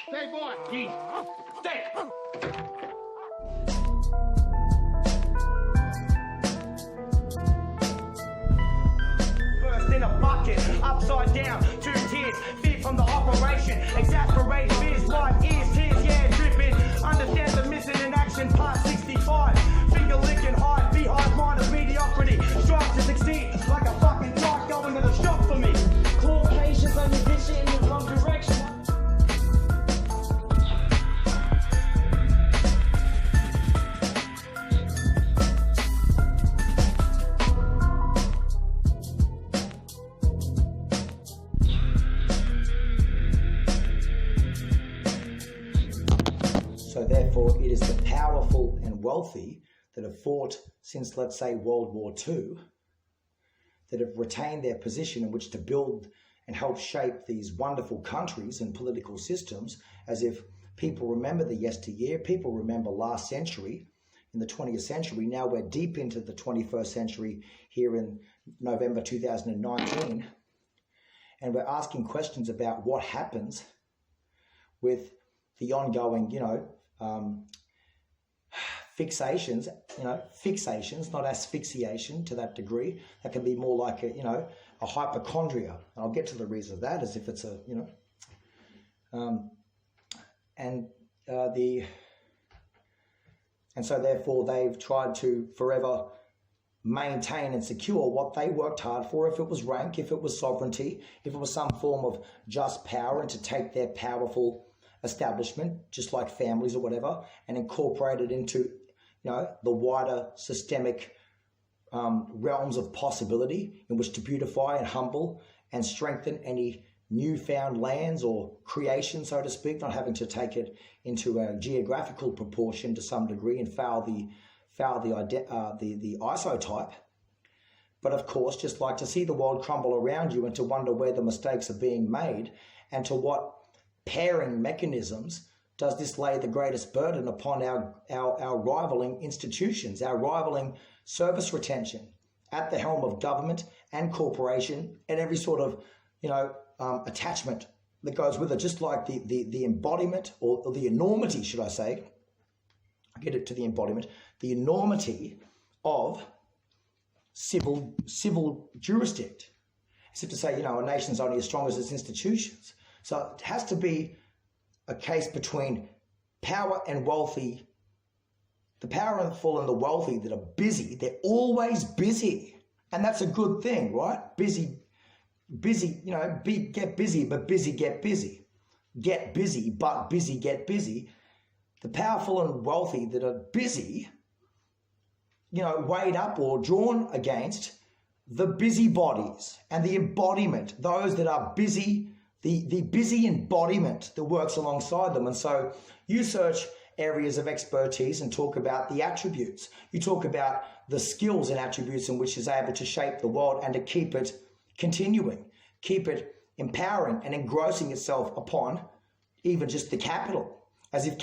Say boy. Jeez. Stay. In a bucket, upside down, 2 tears, fear from the operation, exasperate fears, white ears, tears, yeah, dripping, understand the missing in action, part 65, finger licking high, beehive mind of mediocrity, strive to succeed, like a fucking truck going to the shop for me, call patience on your vision in the wrong direction. So therefore, it is the powerful and wealthy that have fought since, let's say, World War II, that have retained their position in which to build and help shape these wonderful countries and political systems, as if people remember the yesteryear, people remember last century, in the 20th century. Now we're deep into the 21st century here in November 2019, and we're asking questions about what happens with the ongoing, fixations, not asphyxiation to that degree. That can be more like a hypochondria. And I'll get to the reason of that, as if it's a, and so therefore they've tried to forever maintain and secure what they worked hard for, if it was rank, if it was sovereignty, if it was some form of just power, and to take their powerful establishment, just like families or whatever, and incorporate it into, the wider systemic realms of possibility in which to beautify and humble and strengthen any newfound lands or creation, so to speak, not having to take it into a geographical proportion to some degree and foul the isotype. But of course, just like to see the world crumble around you and to wonder where the mistakes are being made, and to what pairing mechanisms does this lay the greatest burden upon our rivaling institutions, our rivaling service retention at the helm of government and corporation, and every sort of attachment that goes with it, just like the embodiment or the enormity, should I say, I'll get it to the embodiment, the enormity of civil jurisdiction. As if to say, a nation's only as strong as its institutions. So it has to be a case between power and wealthy, the powerful and the wealthy that are busy. They're always busy. And that's a good thing, right? Busy, get busy, but busy, get busy. Get busy, but busy, get busy. The powerful and wealthy that are busy, weighed up or drawn against the busybodies and the embodiment, those that are busy, the busy embodiment that works alongside them. And so you search areas of expertise and talk about the attributes. You talk about the skills and attributes in which is able to shape the world and to keep it continuing, keep it empowering and engrossing itself upon even just the capital. As if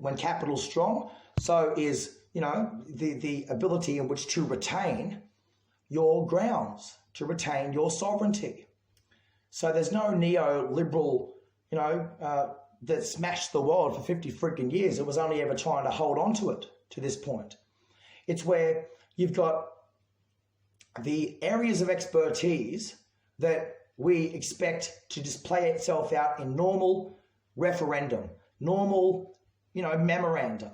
when capital's strong, so is, the ability in which to retain your grounds, to retain your sovereignty. So there's no neoliberal, that smashed the world for 50 freaking years. It was only ever trying to hold on to it to this point. It's where you've got the areas of expertise that we expect to just play itself out in normal referendum, normal, memorandum,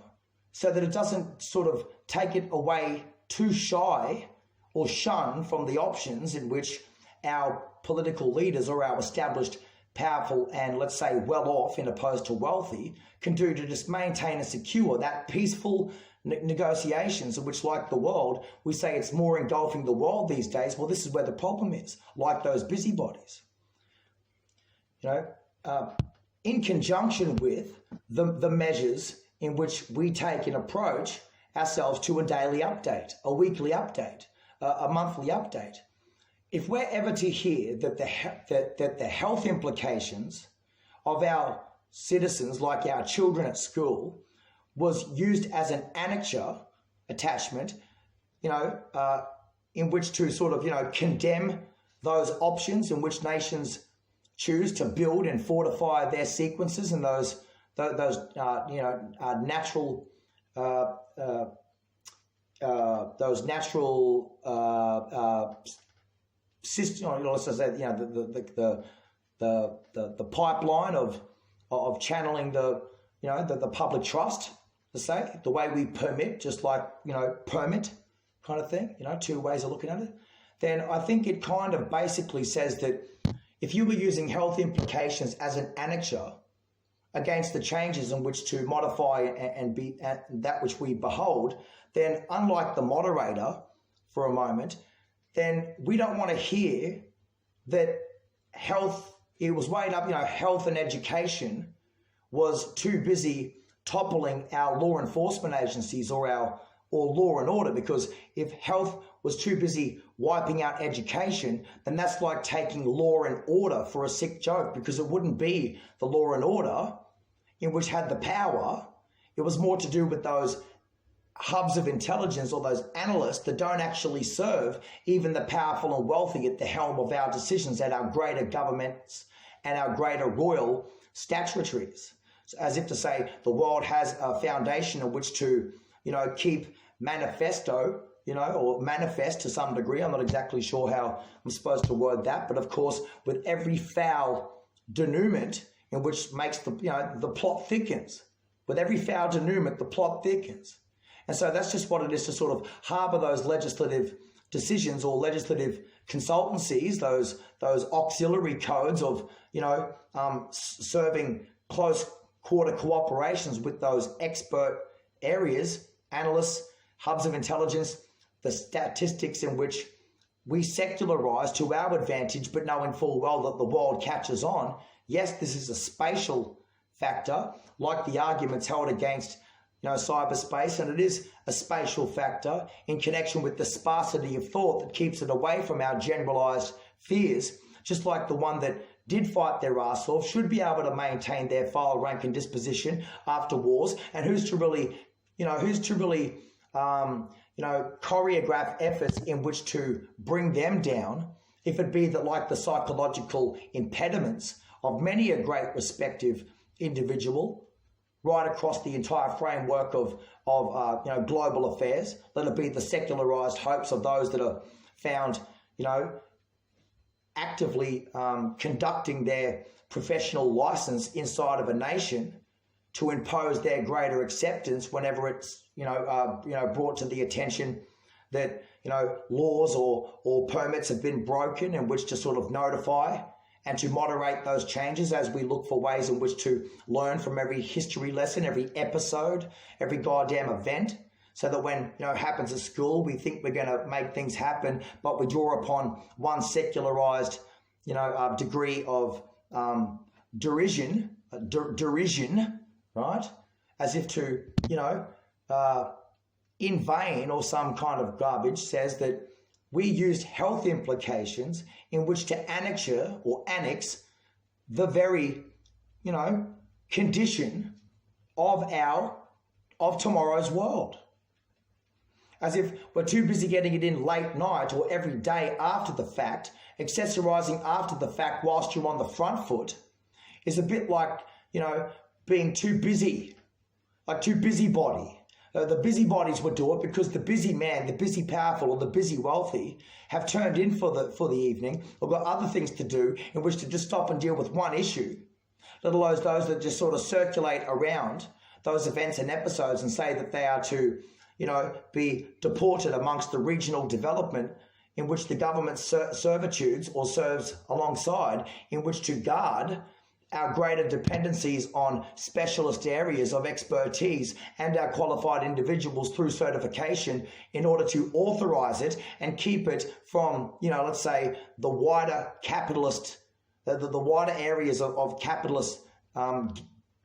so that it doesn't sort of take it away too shy or shun from the options in which our political leaders or our established powerful and, let's say, well-off in opposed to wealthy can do to just maintain and secure that peaceful negotiations in which, like the world, we say it's more engulfing the world these days. Well, this is where the problem is, like those busybodies. In conjunction with the measures in which we take and approach ourselves to a daily update, a weekly update, a monthly update. If we're ever to hear that the health implications of our citizens, like our children at school, was used as an annexure attachment, in which to sort of, condemn those options in which nations choose to build and fortify their sequences and those natural system, let's just say, the pipeline of channeling the public trust, to say, the way we permit, just like, permit kind of thing, two ways of looking at it, then I think it kind of basically says that if you were using health implications as an annexure against the changes in which to modify and be that which we behold, then unlike the moderator for a moment, then we don't want to hear that health, it was weighed up, health and education was too busy toppling our law enforcement agencies or law and order, because if health was too busy wiping out education, then that's like taking law and order for a sick joke, because it wouldn't be the law and order in which had the power. It was more to do with those hubs of intelligence or those analysts that don't actually serve even the powerful and wealthy at the helm of our decisions at our greater governments and our greater royal statutories. So as if to say the world has a foundation in which to, keep manifesto, or manifest to some degree. I'm not exactly sure how I'm supposed to word that, but of course, with every foul denouement in which makes the plot thickens. With every foul denouement, the plot thickens. And so that's just what it is to sort of harbour those legislative decisions or legislative consultancies, those auxiliary codes of, serving close quarter cooperations with those expert areas, analysts, hubs of intelligence, the statistics in which we secularize to our advantage, but knowing full well that the world catches on. Yes, this is a spatial factor, like the arguments held against cyberspace, and it is a spatial factor in connection with the sparsity of thought that keeps it away from our generalized fears, just like the one that did fight their ass off should be able to maintain their file, rank and disposition after wars, and who's to really choreograph efforts in which to bring them down, if it be that like the psychological impediments of many a great respective individual right across the entire framework of global affairs, let it be the secularized hopes of those that are found, actively conducting their professional license inside of a nation to impose their greater acceptance whenever it's brought to the attention that laws or permits have been broken, in which to sort of notify and to moderate those changes as we look for ways in which to learn from every history lesson, every episode, every goddamn event, so that when happens at school, we think we're going to make things happen, but we draw upon one secularized degree of derision, right? As if to, in vain or some kind of garbage says that we used health implications in which to annex the very, condition of tomorrow's world. As if we're too busy getting it in late night or every day after the fact, accessorizing after the fact whilst you're on the front foot is a bit like, being too busy, like too busybody. The busybodies would do it because the busy man, the busy powerful, or the busy wealthy have turned in for the evening or got other things to do in which to just stop and deal with one issue, let alone those that just sort of circulate around those events and episodes and say that they are to, be deported amongst the regional development in which the government servitudes or serves alongside, in which to guard our greater dependencies on specialist areas of expertise and our qualified individuals through certification in order to authorize it and keep it from, let's say, the wider capitalist, the wider areas of capitalist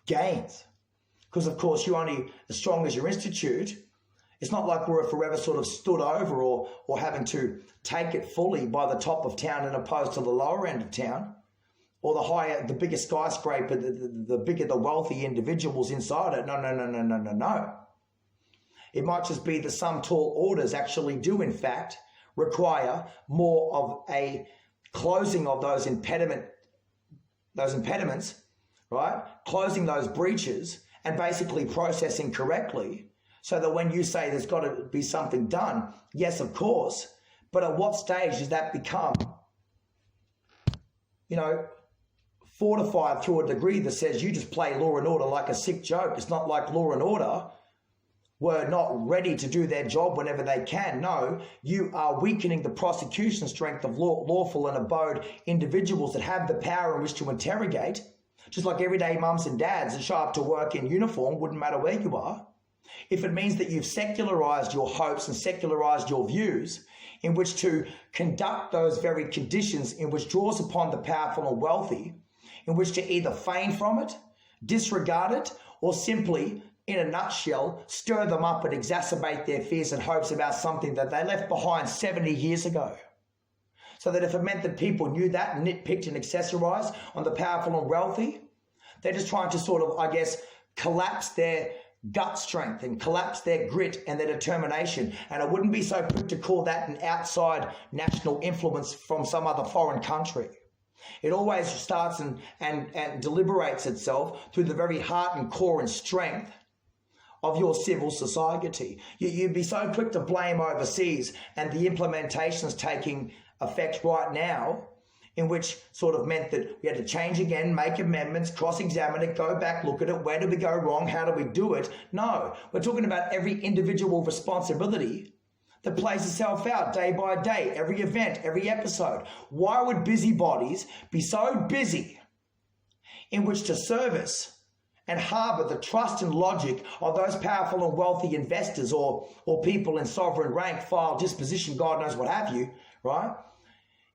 gains. Because, of course, you're only as strong as your institute. It's not like we're forever sort of stood over or having to take it fully by the top of town and opposed to the lower end of town, or the bigger skyscraper, the bigger the wealthy individuals inside it. No. It might just be that some tall orders actually do, in fact, require more of a closing of those impediment impediments, right? Closing those breaches and basically processing correctly so that when you say there's got to be something done, yes, of course, but at what stage does that become, fortified to a degree that says you just play law and order like a sick joke? It's not like law and order were not ready to do their job whenever they can. No, you are weakening the prosecution strength of lawful and abode individuals that have the power in which to interrogate, just like everyday mums and dads that show up to work in uniform, wouldn't matter where you are. If it means that you've secularized your hopes and secularized your views in which to conduct those very conditions in which draws upon the powerful and wealthy, in which to either feign from it, disregard it, or simply, in a nutshell, stir them up and exacerbate their fears and hopes about something that they left behind 70 years ago. So that if it meant that people knew that and nitpicked and accessorized on the powerful and wealthy, they're just trying to sort of, collapse their gut strength and collapse their grit and their determination. And I wouldn't be so quick to call that an outside national influence from some other foreign country. It always starts and deliberates itself through the very heart and core and strength of your civil society. You'd be so quick to blame overseas and the implementations taking effect right now, in which sort of meant that we had to change again, make amendments, cross-examine it, go back, look at it, where did we go wrong, how do we do it? No, we're talking about every individual responsibility that plays itself out day by day, every event, every episode. Why would busybodies be so busy in which to service and harbour the trust and logic of those powerful and wealthy investors or people in sovereign rank, file, disposition, God knows what have you, right?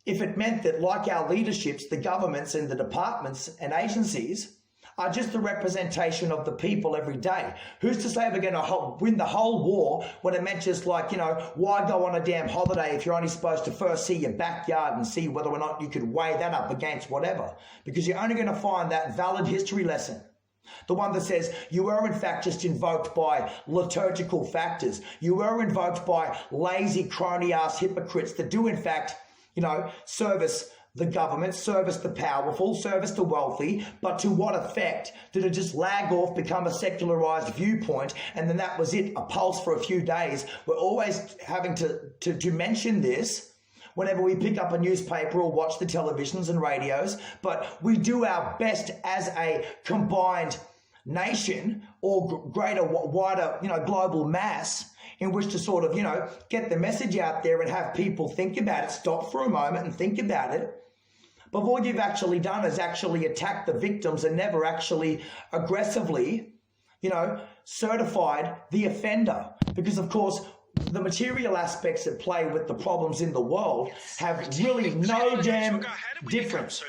If it meant that, like our leaderships, the governments and the departments and agencies are just the representation of the people every day. Who's to say we're going to win the whole war when it meant just why go on a damn holiday if you're only supposed to first see your backyard and see whether or not you could weigh that up against whatever? Because you're only going to find that valid history lesson. The one that says you were in fact just invoked by liturgical factors. You were invoked by lazy crony-ass hypocrites that do in fact, service the government, service the powerful, service the wealthy, but to what effect? Did it just lag off, become a secularized viewpoint, and then that was it, a pulse for a few days? We're always having to mention this whenever we pick up a newspaper or watch the televisions and radios, but we do our best as a combined nation or greater, wider, global mass in which to sort of, get the message out there and have people think about it, stop for a moment and think about it. But all you've actually done is actually attack the victims and never actually aggressively, certified the offender. Because, of course, the material aspects at play with the problems in the world have really no damn difference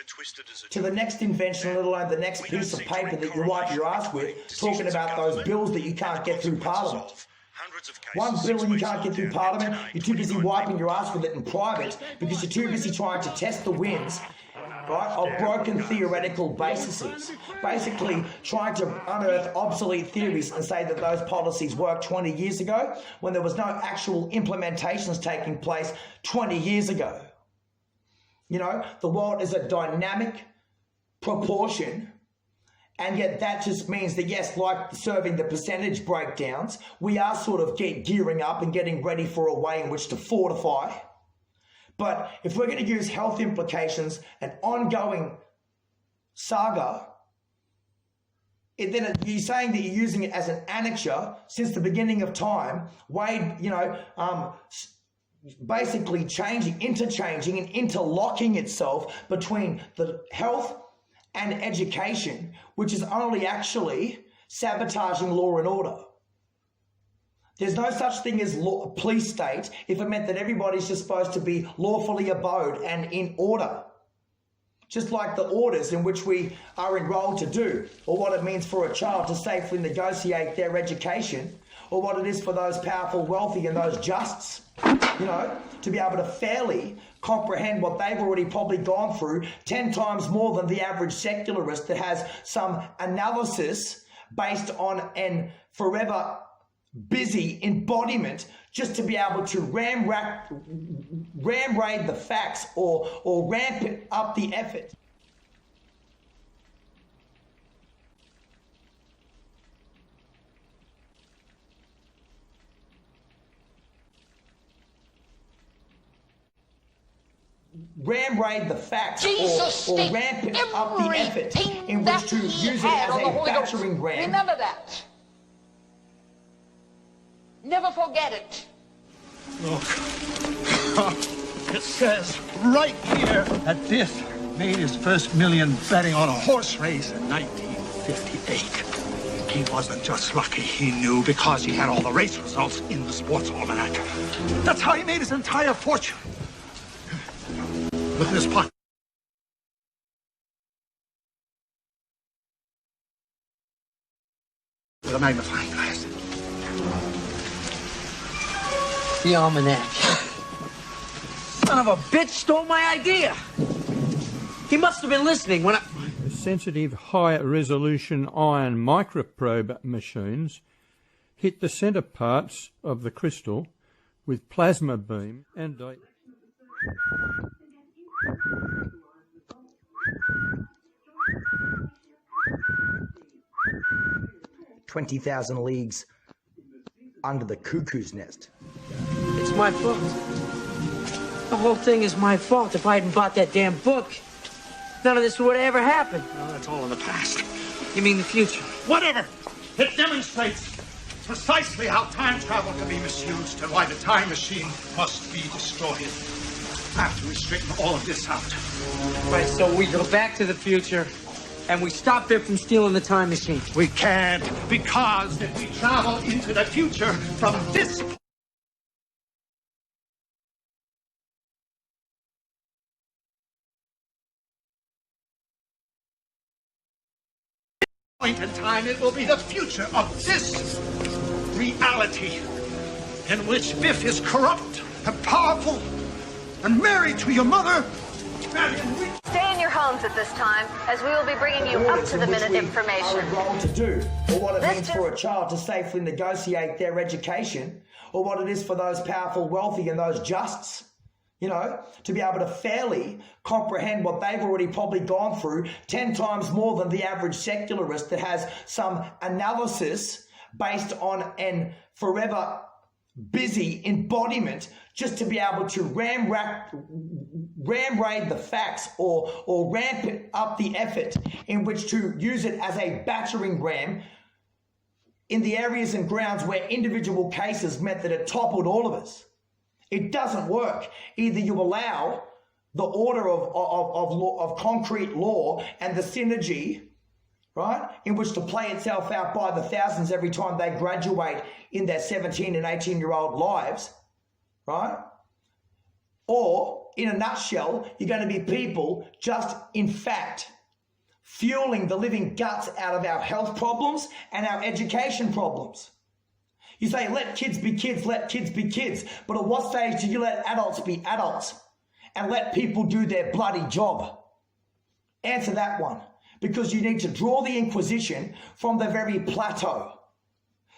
to the next invention, let alone the next piece of paper that you wipe your ass with, talking about those bills that you can't get through Parliament. One bill you can't get through Parliament, you're too busy wiping your ass with it in private because you're too busy trying to test the winds, right, of broken theoretical bases. Basically trying to unearth obsolete theories and say that those policies worked 20 years ago when there was no actual implementations taking place 20 years ago. The world is a dynamic proportion. And yet that just means that, yes, like serving the percentage breakdowns, we are sort of gearing up and getting ready for a way in which to fortify. But if we're going to use health implications, an ongoing saga, then you're saying that you're using it as an annexure since the beginning of time, basically interchanging and interlocking itself between the health and education, which is only actually sabotaging law and order. There's no such thing as police state if it meant that everybody's just supposed to be lawfully abode and in order. Just like the orders in which we are enrolled to do, or what it means for a child to safely negotiate their education, or what it is for those powerful, wealthy, and those justs, to be able to fairly comprehend what they've already probably gone through 10 times more than the average secularist that has some analysis based on an forever busy embodiment just to be able to ram raid the facts or ramp up the effort. ram raid the facts Jesus or ramp it up the effort in which to use it as a battering ram. Remember that. Never forget it. Look, it says right here that Biff made his first million betting on a horse race in 1958. He wasn't just lucky, he knew, because he had all the race results in the sports almanac. That's how he made his entire fortune. Look at this pocket. With a magnifying glass. The almanac. Son of a bitch stole my idea. He must have been listening when I... Sensitive high-resolution iron microprobe machines hit the centre parts of the crystal with plasma beam and they... 20,000 leagues under the cuckoo's nest. It's my fault. The whole thing is my fault. If I hadn't bought that damn book, none of this would have ever happened. Well, that's all in the past. You mean the future? Whatever. It demonstrates precisely how time travel can be misused and why the time machine must be destroyed. After we straighten all of this out. Right, so we go back to the future and we stop Biff from stealing the time machine. We can't, because if we travel into the future from this point in time, it will be the future of this reality in which Biff is corrupt and powerful and married to your mother. Stay in your homes at this time, as we will be bringing you up-to-the-minute information. Are to do, or what it means for a child to safely negotiate their education, or what it is for those powerful, wealthy, and those justs, you know, to be able to fairly comprehend what they've already probably gone through 10 times more than the average secularist that has some analysis based on an forever busy embodiment just to be able to ram raid the facts or ramp it up the effort in which to use it as a battering ram in the areas and grounds where individual cases meant that it toppled all of us. It doesn't work. Either you allow the order of concrete law and the synergy, right, in which to play itself out by the thousands every time they graduate in their 17 and 18-year-old lives, right? Or, in a nutshell, you're going to be people just, in fact, fueling the living guts out of our health problems and our education problems. You say, let kids be kids, let kids be kids. But at what stage do you let adults be adults and let people do their bloody job? Answer that one. Because you need to draw the Inquisition from the very plateau.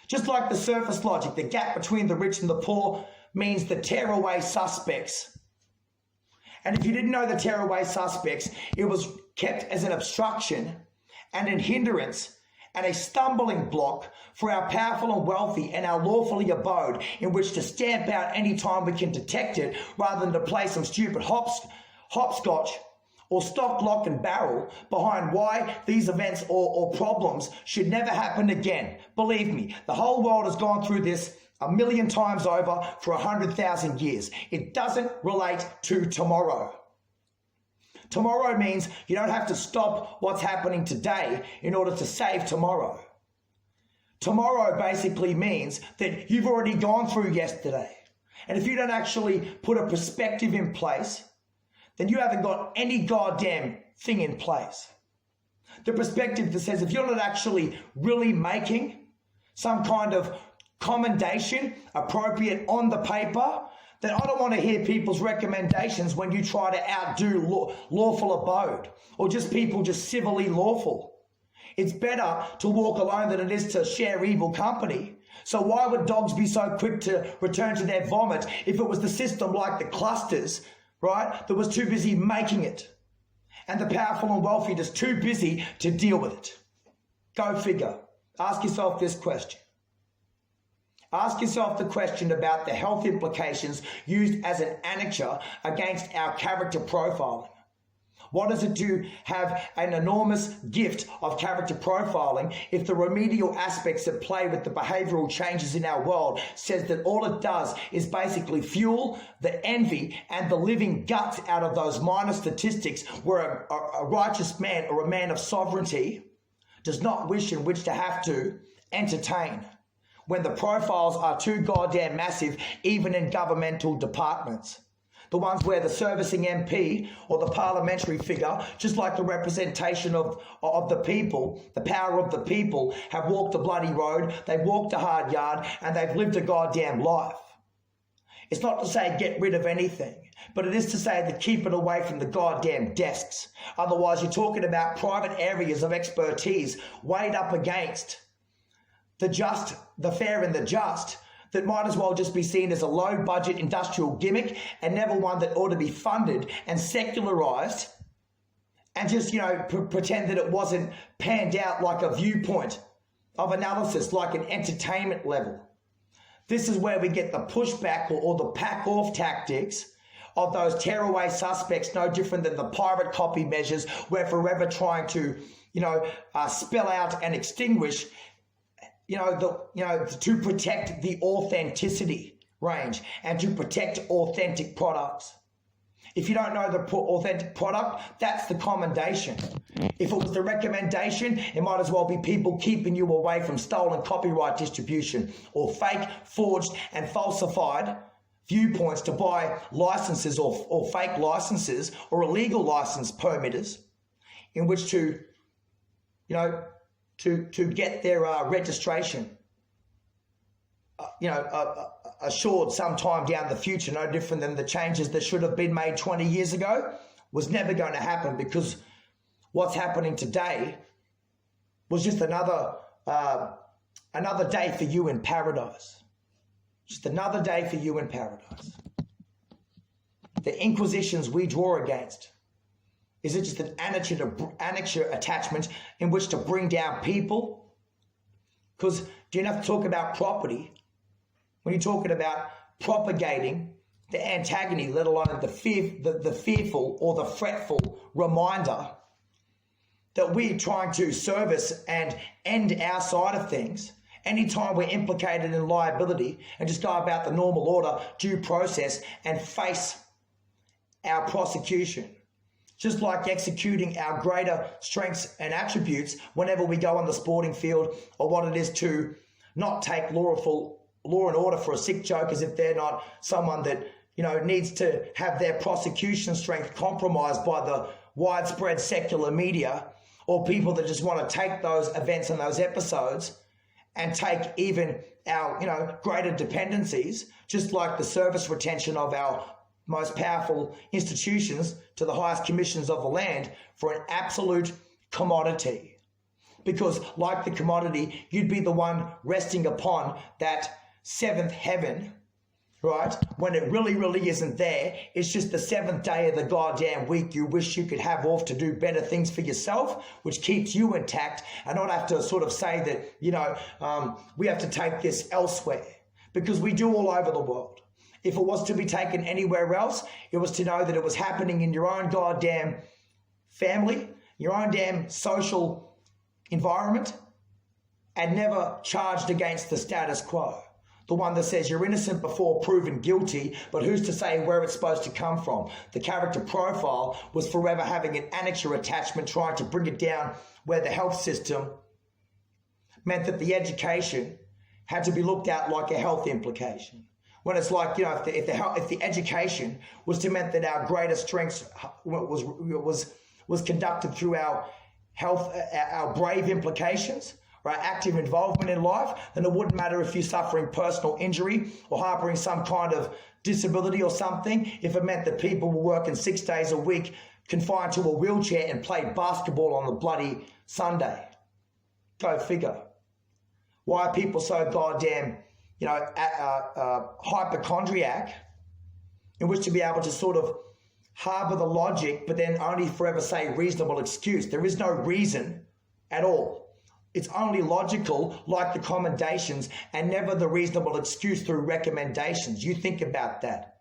Just like the surface logic, the gap between the rich and the poor means the tearaway suspects. And if you didn't know the tearaway suspects, it was kept as an obstruction and an hindrance and a stumbling block for our powerful and wealthy and our lawfully abode in which to stamp out any time we can detect it rather than to play some stupid hopscotch or stock, lock and barrel behind why these events or problems should never happen again. Believe me, the whole world has gone through this 1,000,000 times over for 100,000 years. It doesn't relate to tomorrow. Tomorrow means you don't have to stop what's happening today in order to save tomorrow. Tomorrow basically means that you've already gone through yesterday. And if you don't actually put a perspective in place, then you haven't got any goddamn thing in place. The perspective that says if you're not actually really making some kind of commendation appropriate on the paper, then I don't want to hear people's recommendations when you try to outdo lawful abode or just people just civilly lawful. It's better to walk alone than it is to share evil company. So why would dogs be so quick to return to their vomit if it was the system like the clusters, right, that was too busy making it and the powerful and wealthy just too busy to deal with it? Go figure. Ask yourself this question. Ask yourself the question about the health implications used as an annexure against our character profiling. What does it do have an enormous gift of character profiling if the remedial aspects that play with the behavioural changes in our world says that all it does is basically fuel the envy and the living guts out of those minor statistics where a righteous man or a man of sovereignty does not wish in which to have to entertain when the profiles are too goddamn massive even in governmental departments. The ones where the servicing MP or the parliamentary figure, just like the representation of the people, the power of the people, have walked the bloody road, they've walked a hard yard, and they've lived a goddamn life. It's not to say get rid of anything, but it is to say that keep it away from the goddamn desks. Otherwise, you're talking about private areas of expertise weighed up against the just, the fair and the just, that might as well just be seen as a low-budget industrial gimmick and never one that ought to be funded and secularised and just, pretend that it wasn't panned out like a viewpoint of analysis, like an entertainment level. This is where we get the pushback or the pack-off tactics of those tearaway suspects, no different than the pirate copy measures we're forever trying to, spell out and extinguish to protect the authenticity range and to protect authentic products. If you don't know the authentic product, that's the commendation. If it was the recommendation, it might as well be people keeping you away from stolen copyright distribution or fake, forged and falsified viewpoints to buy licenses or fake licenses or illegal license permitters in which to get their registration, assured sometime down the future, no different than the changes that should have been made 20 years ago, was never going to happen, because what's happening today was just another day for you in paradise. Just another day for you in paradise. The inquisitions we draw against, is it just an annexure attachment in which to bring down people? Because do you have to talk about property when you're talking about propagating the antagony, let alone the fearful or the fretful reminder that we're trying to service and end our side of things anytime we're implicated in liability and just go about the normal order, due process and face our prosecution. Just like executing our greater strengths and attributes whenever we go on the sporting field, or what it is to not take law and order for a sick joke as if they're not someone that, needs to have their prosecution strength compromised by the widespread secular media, or people that just want to take those events and those episodes and take even our, greater dependencies, just like the service retention of our most powerful institutions to the highest commissions of the land, for an absolute commodity. Because like the commodity, you'd be the one resting upon that seventh heaven, right? When it really isn't there. It's just the seventh day of the goddamn week you wish you could have off to do better things for yourself, which keeps you intact, and not have to sort of say that, we have to take this elsewhere, because we do all over the world. If it was to be taken anywhere else, it was to know that it was happening in your own goddamn family, your own damn social environment, and never charged against the status quo. The one that says you're innocent before proven guilty, but who's to say where it's supposed to come from? The character profile was forever having an annexure attachment, trying to bring it down where the health system meant that the education had to be looked at like a health implication. When it's like, if the education was to meant that our greatest strengths was conducted through our health, our brave implications, right, active involvement in life, then it wouldn't matter if you're suffering personal injury or harboring some kind of disability or something, if it meant that people were working 6 days a week, confined to a wheelchair and played basketball on a bloody Sunday. Go figure. Why are people so goddamn hypochondriac, in which to be able to sort of harbour the logic, but then only forever say reasonable excuse? There is no reason at all It's only logical, like the commendations, and never the reasonable excuse through recommendations. You think about that.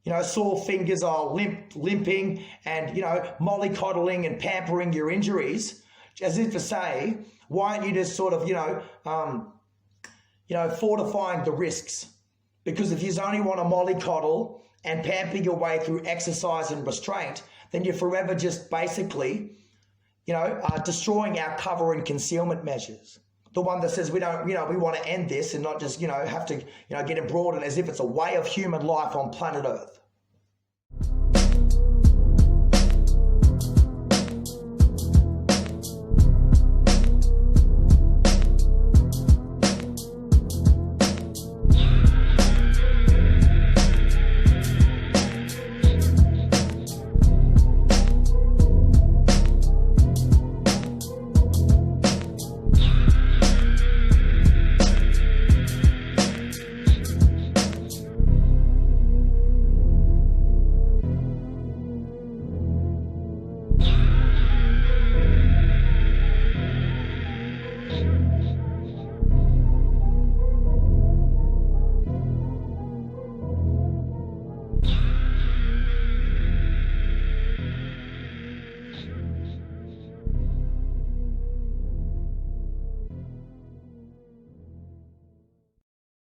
You know, sore fingers are limping and, you know, mollycoddling and pampering your injuries, as if to say, why aren't you just sort of, fortifying the risks? Because if you only want to mollycoddle and pamper your way through exercise and restraint, then you're forever just basically, destroying our cover and concealment measures. The one that says we want to end this and not just, have to, get it broadened as if it's a way of human life on planet Earth.